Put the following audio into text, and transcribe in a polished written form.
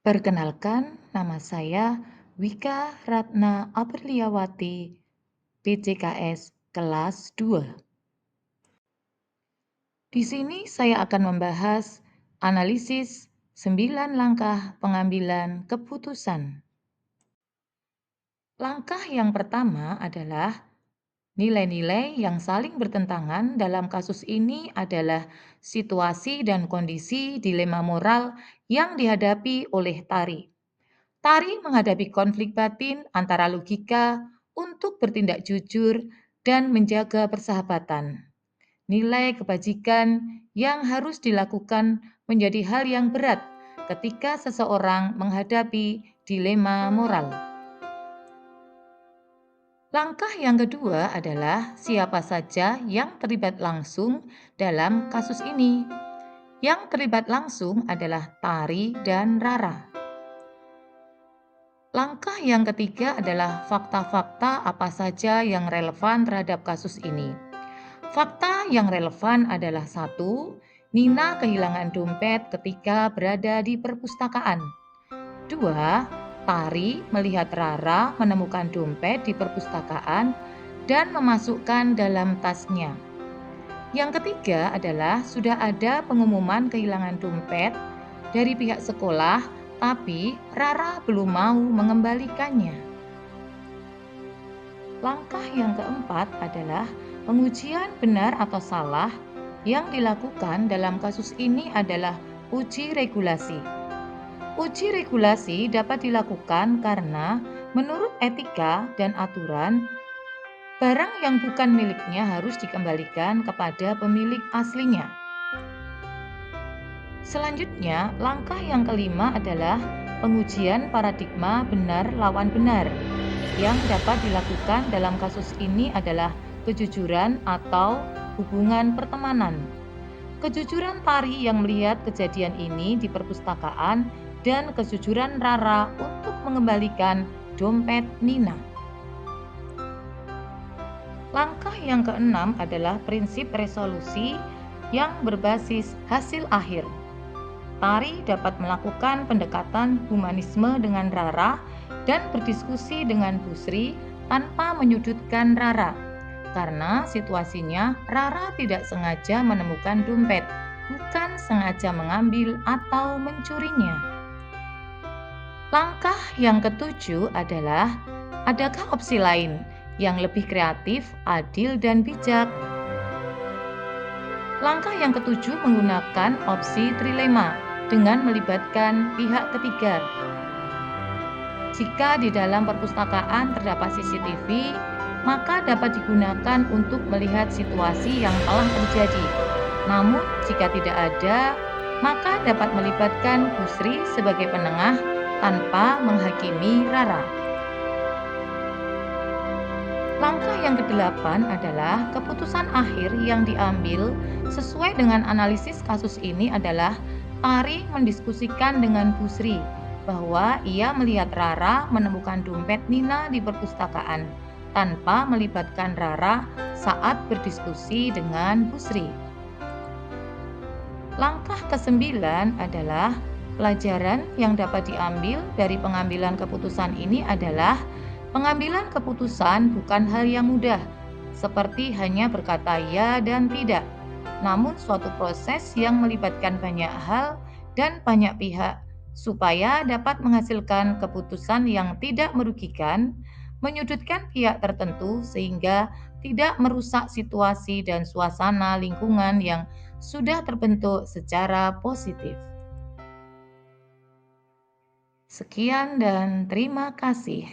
Perkenalkan, nama saya Wika Ratna Apriliawati, PCKS kelas 2. Di sini saya akan membahas analisis 9 langkah pengambilan keputusan. Langkah yang pertama adalah nilai-nilai yang saling bertentangan dalam kasus ini adalah situasi dan kondisi dilema moral yang dihadapi oleh Tari. Tari menghadapi konflik batin antara logika untuk bertindak jujur dan menjaga persahabatan. Nilai kebajikan yang harus dilakukan menjadi hal yang berat ketika seseorang menghadapi dilema moral. Langkah yang kedua adalah siapa saja yang terlibat langsung dalam kasus ini. Yang terlibat langsung adalah Tari dan Rara. Langkah yang ketiga adalah fakta-fakta apa saja yang relevan terhadap kasus ini. Fakta yang relevan adalah 1. Nina kehilangan dompet ketika berada di perpustakaan. 2. Tari melihat Rara menemukan dompet di perpustakaan dan memasukkan dalam tasnya. Yang ketiga adalah sudah ada pengumuman kehilangan dompet dari pihak sekolah, tapi Rara belum mau mengembalikannya. Langkah yang keempat adalah pengujian benar atau salah yang dilakukan dalam kasus ini adalah uji regulasi. Uji regulasi dapat dilakukan karena menurut etika dan aturan, barang yang bukan miliknya harus dikembalikan kepada pemilik aslinya. Selanjutnya, langkah yang kelima adalah pengujian paradigma benar lawan benar. Yang dapat dilakukan dalam kasus ini adalah kejujuran atau hubungan pertemanan. Kejujuran Tari yang melihat kejadian ini di perpustakaan dan kejujuran Rara untuk mengembalikan dompet Nina. Langkah yang keenam adalah prinsip resolusi yang berbasis hasil akhir. Tari dapat melakukan pendekatan humanisme dengan Rara dan berdiskusi dengan Busri tanpa menyudutkan Rara. Karena situasinya Rara tidak sengaja menemukan dompet, bukan sengaja mengambil atau mencurinya. Langkah yang ketujuh adalah, adakah opsi lain yang lebih kreatif, adil, dan bijak? Langkah yang ketujuh menggunakan opsi trilema dengan melibatkan pihak ketiga. Jika di dalam perpustakaan terdapat CCTV, maka dapat digunakan untuk melihat situasi yang telah terjadi. Namun, jika tidak ada, maka dapat melibatkan Busri sebagai penengah tanpa menghakimi Rara. Langkah yang kedelapan adalah keputusan akhir yang diambil sesuai dengan analisis kasus ini adalah Tari mendiskusikan dengan Busri bahwa ia melihat Rara menemukan dompet Nina di perpustakaan tanpa melibatkan Rara saat berdiskusi dengan Busri. Langkah kesembilan adalah pelajaran yang dapat diambil dari pengambilan keputusan ini adalah pengambilan keputusan bukan hal yang mudah, seperti hanya berkata ya dan tidak, namun suatu proses yang melibatkan banyak hal dan banyak pihak supaya dapat menghasilkan keputusan yang tidak merugikan, menyudutkan pihak tertentu sehingga tidak merusak situasi dan suasana lingkungan yang sudah terbentuk secara positif. Sekian dan terima kasih.